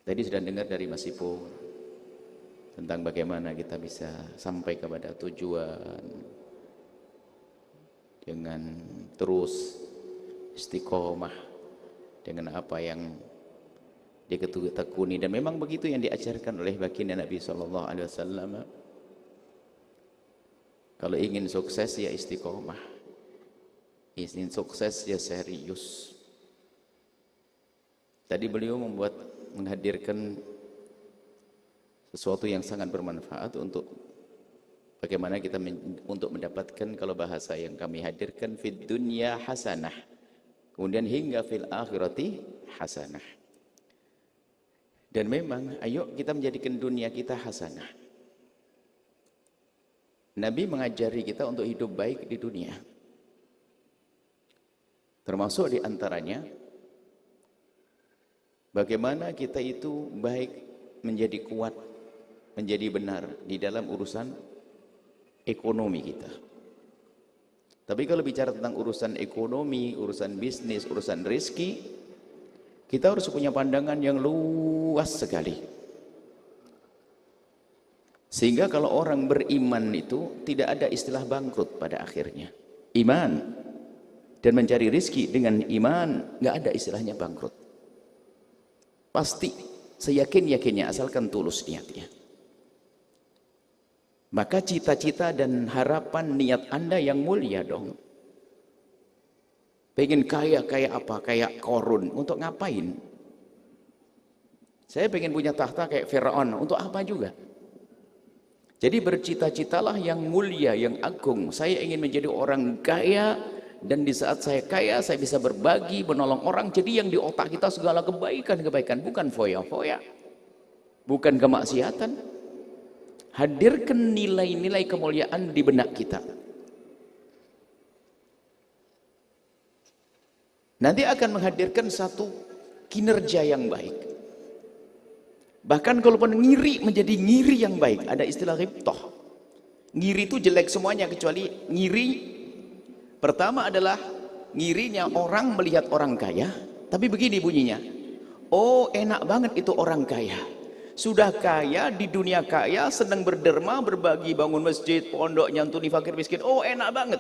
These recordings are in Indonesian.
Tadi sudah dengar dari Mas Ipo tentang bagaimana kita bisa sampai kepada tujuan dengan terus istiqomah dengan apa yang ditekuni, dan memang begitu yang diajarkan oleh baginda Nabi sallallahu alaihi wasallam. Kalau ingin sukses ya istiqomah, ingin sukses ya serius. Tadi beliau menghadirkan sesuatu yang sangat bermanfaat untuk bagaimana kita untuk mendapatkan, kalau bahasa yang kami hadirkan, fid dunya hasanah, kemudian hingga fil akhirati hasanah. Dan memang ayo kita menjadikan dunia kita hasanah. Nabi mengajari kita untuk hidup baik di dunia, termasuk di antaranya bagaimana kita itu baik, menjadi kuat, menjadi benar di dalam urusan ekonomi kita. Tapi kalau bicara tentang urusan ekonomi, urusan bisnis, urusan rezeki, kita harus punya pandangan yang luas sekali. Sehingga kalau orang beriman itu tidak ada istilah bangkrut pada akhirnya. Iman dan mencari rezeki dengan iman, nggak ada istilahnya bangkrut. Pasti seyakin-yakinnya asalkan tulus niatnya. Maka cita-cita dan harapan niat Anda yang mulia dong. Pengen kaya, kayak apa? Kayak Korun. Untuk ngapain? Saya pengen punya tahta kayak Firaun. Untuk apa juga? Jadi bercita-citalah yang mulia, yang agung. Saya ingin menjadi orang kaya, dan di saat saya kaya, saya bisa berbagi, menolong orang. Jadi yang di otak kita segala kebaikan-kebaikan, bukan foya-foya, bukan kemaksiatan. Hadirkan nilai-nilai kemuliaan di benak kita. Nanti akan menghadirkan satu kinerja yang baik. Bahkan kalaupun ngiri menjadi ngiri yang baik, ada istilah ghibthah. Ngiri itu jelek semuanya kecuali ngiri. Pertama adalah ngirinya orang melihat orang kaya, tapi begini bunyinya. Oh, enak banget itu orang kaya. Sudah kaya, di dunia kaya, sedang berderma, berbagi, bangun masjid, pondok, nyantuni fakir miskin. Oh, enak banget.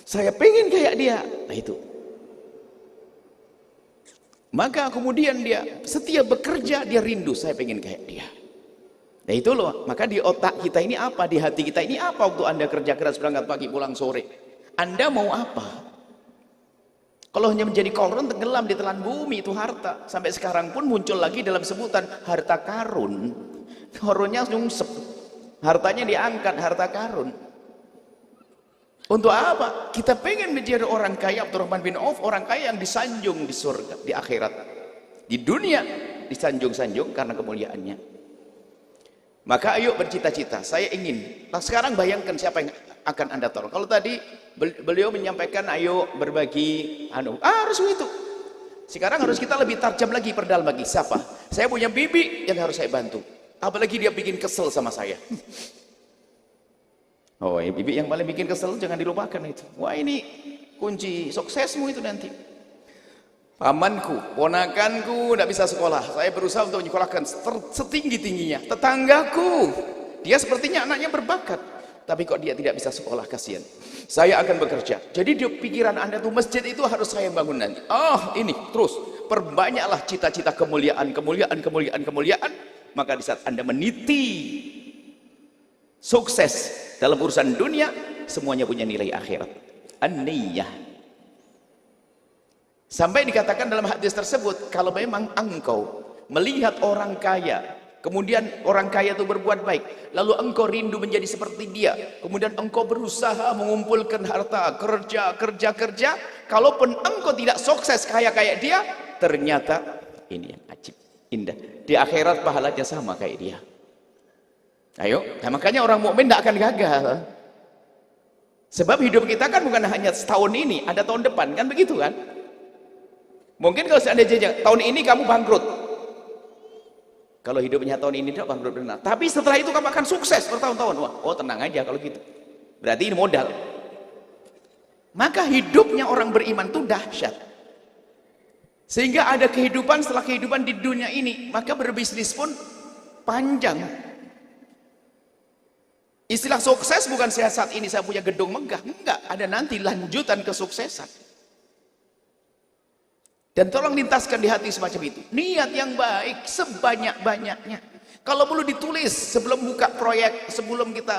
Saya pengen kayak dia. Nah itu. Maka kemudian dia setiap bekerja, dia rindu, saya pengen kayak dia. Nah itu loh, maka di otak kita ini apa, di hati kita ini apa waktu Anda kerja keras berangkat pagi pulang sore? Anda mau apa? Kalau hanya menjadi koron tenggelam di telan bumi itu harta. Sampai sekarang pun muncul lagi dalam sebutan harta karun. Korunnya nyungsep, hartanya diangkat, harta karun. Untuk apa? Kita pengen menjadi orang kaya. Abdurrahman bin Auf orang kaya yang disanjung di surga, di akhirat. Di dunia disanjung-sanjung karena kemuliaannya. Maka ayo bercita-cita. Saya ingin. Nah sekarang bayangkan siapa yang akan Anda tolong. Kalau tadi beliau menyampaikan ayo berbagi harus itu. Sekarang harus kita lebih tajam lagi, perdalam lagi. Siapa? Saya punya bibi yang harus saya bantu. Apalagi dia bikin kesel sama saya. Oh, bibi yang paling bikin kesel jangan dilupakan itu. Wah, ini kunci suksesmu itu nanti. Pamanku, ponakanku tidak bisa sekolah. Saya berusaha untuk menyekolahkan setinggi-tingginya. Tetanggaku, dia sepertinya anaknya berbakat. Tapi kok dia tidak bisa sekolah, kasihan. Saya akan bekerja. Jadi di pikiran Anda tuh masjid itu harus saya bangun nanti. Oh, ini terus perbanyaklah cita-cita kemuliaan, kemuliaan, kemuliaan, kemuliaan. Maka di saat Anda meniti sukses dalam urusan dunia, semuanya punya nilai akhirat. An-niyah. Sampai dikatakan dalam hadis tersebut, kalau memang engkau melihat orang kaya, kemudian orang kaya itu berbuat baik, lalu engkau rindu menjadi seperti dia, kemudian engkau berusaha mengumpulkan harta, kerja, kalaupun engkau tidak sukses kaya kayak dia, ternyata ini yang ajib, indah, di akhirat pahalanya sama kayak dia. Ayo, nah makanya orang mukmin tidak akan gagal. Sebab hidup kita kan bukan hanya setahun ini, ada tahun depan, kan begitu kan? Mungkin kalau seandainya tahun ini kamu bangkrut, kalau hidupnya tahun ini tidak bangkrut benar, tapi setelah itu kamu akan sukses bertahun-tahun. Wah, oh tenang aja kalau gitu, berarti ini modal. Maka hidupnya orang beriman itu dahsyat. Sehingga ada kehidupan setelah kehidupan di dunia ini, maka berbisnis pun panjang. Istilah sukses bukan saya saat ini saya punya gedung megah, enggak, ada nanti lanjutan kesuksesan. Dan tolong lintaskan di hati semacam itu, niat yang baik sebanyak-banyaknya. Kalau perlu ditulis sebelum buka proyek, sebelum kita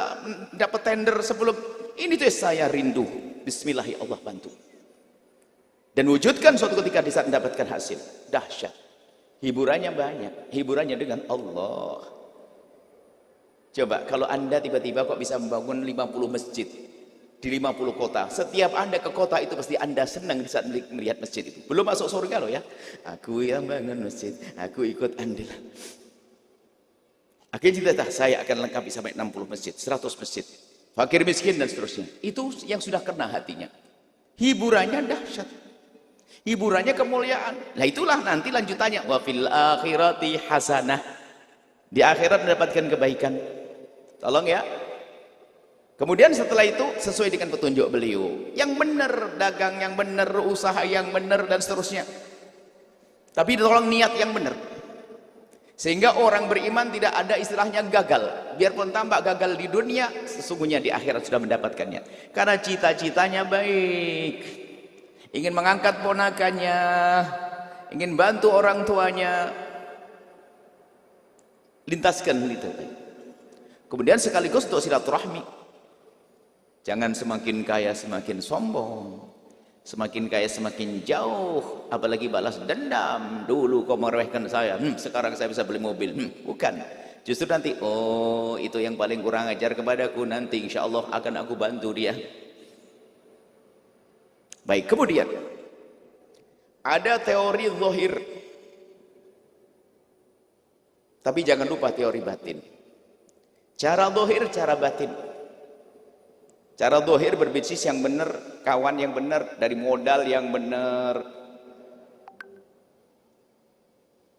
dapat tender, sebelum ini tuh saya rindu, bismillah ya Allah bantu. Dan wujudkan suatu ketika di saat mendapatkan hasil dahsyat, hiburannya banyak, hiburannya dengan Allah. Coba kalau anda tiba-tiba kok bisa membangun 50 masjid di 50 kota, setiap anda ke kota itu pasti anda senang di saat melihat masjid itu. Belum masuk surga loh ya, aku yang bangun masjid, aku ikut andil. Akhirnya cita-cita saya akan lengkapi sampai 60 masjid, 100 masjid, fakir miskin dan seterusnya. Itu yang sudah kena hatinya. Hiburannya dahsyat, hiburannya kemuliaan. Nah itulah nanti lanjutannya, wa fil akhirati hasanah, di akhirat mendapatkan kebaikan. Tolong ya. Kemudian setelah itu sesuai dengan petunjuk beliau, yang benar, dagang yang benar, usaha yang benar dan seterusnya. Tapi tolong niat yang benar, sehingga orang beriman tidak ada istilahnya gagal. Biarpun tampak gagal di dunia, sesungguhnya di akhirat sudah mendapatkannya. Karena cita-citanya baik, ingin mengangkat ponakannya, ingin bantu orang tuanya, lintaskan itu. Kemudian sekaligus untuk silaturahmi. Jangan semakin kaya semakin sombong, semakin kaya semakin jauh, apalagi balas dendam. Dulu kau meremehkan saya, sekarang saya bisa beli mobil. Bukan, justru nanti, oh itu yang paling kurang ajar kepadaku, nanti insya Allah akan aku bantu dia. Baik, kemudian ada teori zahir, tapi jangan lupa teori batin. Cara zahir, cara batin. Cara zahir berbisnis yang benar, kawan yang benar, dari modal yang benar,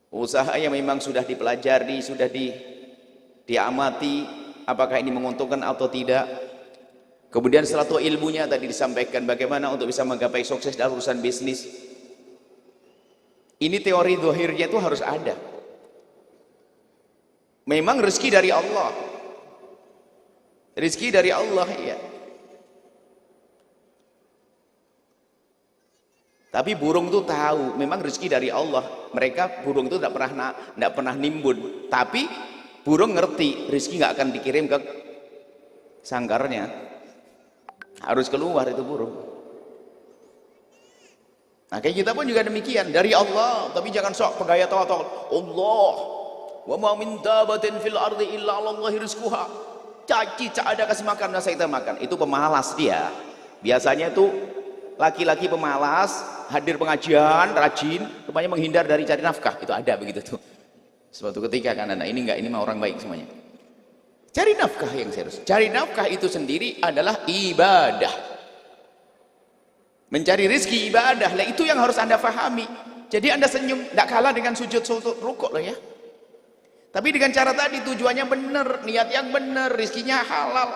usaha yang memang sudah dipelajari, sudah diamati, apakah ini menguntungkan atau tidak. Kemudian setelah itu ilmunya tadi disampaikan bagaimana untuk bisa menggapai sukses dalam urusan bisnis. Ini teori zahirnya itu harus ada. Memang rezeki dari Allah, rezeki dari Allah ya. Tapi burung itu tahu, memang rezeki dari Allah. Mereka burung itu tidak pernah nimbun. Tapi burung ngerti, rezeki nggak akan dikirim ke sangkarnya. Harus keluar itu burung. Nah kayak kita pun juga demikian, dari Allah. Tapi jangan sok pegaya tahu-tahu. Allah, wa ma min dabatin fil ardi illa 'alallahi rizquha. Caci ada kasih makan, saya kita makan. Itu pemalas dia. Biasanya itu laki-laki pemalas, hadir pengajian, rajin, rupanya menghindar dari cari nafkah. Itu ada begitu tuh. Suatu ketika kan anak ini enggak, ini mah orang baik semuanya. Cari nafkah yang serius. Cari nafkah itu sendiri adalah ibadah. Mencari rezeki ibadah. Lah itu yang harus Anda pahami. Jadi Anda senyum, enggak kalah dengan sujud rukuk loh ya. Tapi dengan cara tadi tujuannya benar, niat yang benar, rezekinya halal.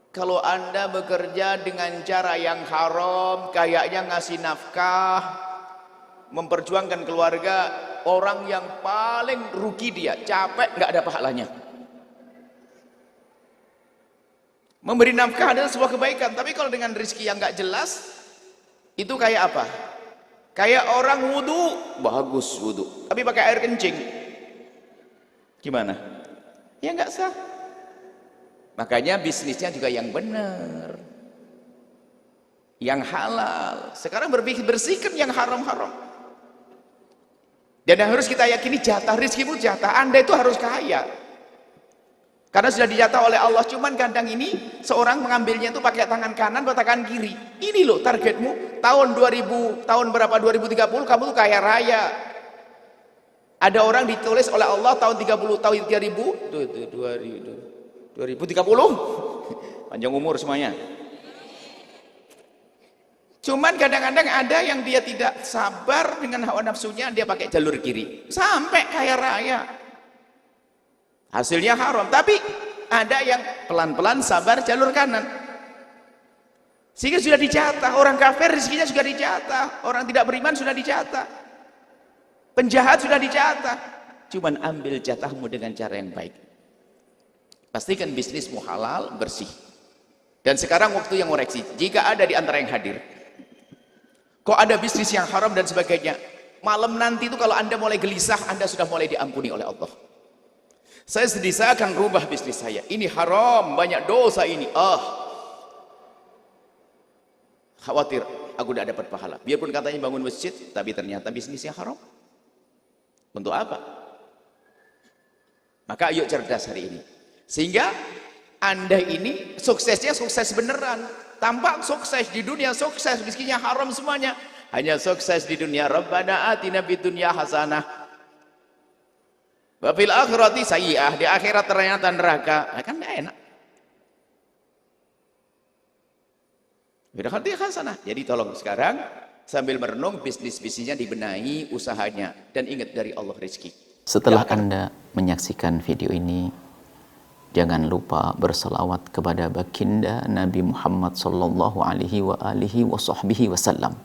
Kalau Anda bekerja dengan cara yang haram, kayaknya ngasih nafkah, memperjuangkan keluarga, orang yang paling rugi dia, capek, nggak ada pahalanya. Memberi nafkah adalah sebuah kebaikan, tapi kalau dengan rezeki yang nggak jelas, itu kayak apa? Kayak orang wudu, bagus wudu, tapi pakai air kencing, gimana? Ya nggak sah. Makanya bisnisnya juga yang benar, yang halal. Sekarang bersihkan yang haram-haram. Dan yang harus kita yakini, jatah rezekimu jatah Anda itu harus kaya. Karena sudah dijatah oleh Allah. Cuman kadang ini seorang mengambilnya itu pakai tangan kanan atau tangan kiri. Ini loh targetmu tahun 2000, tahun berapa 2030 kamu tuh kaya raya. Ada orang ditulis oleh Allah tahun 30, tahun 3000, 2030 panjang umur semuanya. Cuman kadang-kadang ada yang dia tidak sabar dengan hawa nafsunya, dia pakai jalur kiri sampai kaya raya, hasilnya haram. Tapi ada yang pelan-pelan sabar jalur kanan Sehingga sudah dijatah, orang kafir rezekinya sudah dijatah, orang tidak beriman sudah dijatah, penjahat sudah dijatah. Cuman ambil jatahmu dengan cara yang baik. Pastikan bisnismu halal, bersih. Dan sekarang waktu yang ngoreksi, jika ada di antara yang hadir, kok ada bisnis yang haram dan sebagainya, malam nanti itu kalau Anda mulai gelisah, Anda sudah mulai diampuni oleh Allah. Saya sedih, saya akan rubah bisnis saya. Ini haram, banyak dosa ini. Khawatir aku tidak dapat pahala. Biarpun katanya bangun masjid, tapi ternyata bisnisnya haram. Untuk apa? Maka ayo cerdas hari ini. Sehingga Anda ini suksesnya sukses beneran. Tampak sukses di dunia, sukses rezekinya haram semuanya. Hanya sukses di dunia. Rabbana atina fid dunya hasanah wa fil akhirati sayyi'ah. Di akhirat ternyata neraka. Kan enggak enak. Berarti hasanah. Jadi tolong sekarang sambil merenung bisnisnya dibenahi, usahanya, dan ingat dari Allah rezeki. Setelah Anda menyaksikan video ini, jangan lupa berselawat kepada baginda Nabi Muhammad sallallahu alaihi wa alihi wa sahbihi wasallam.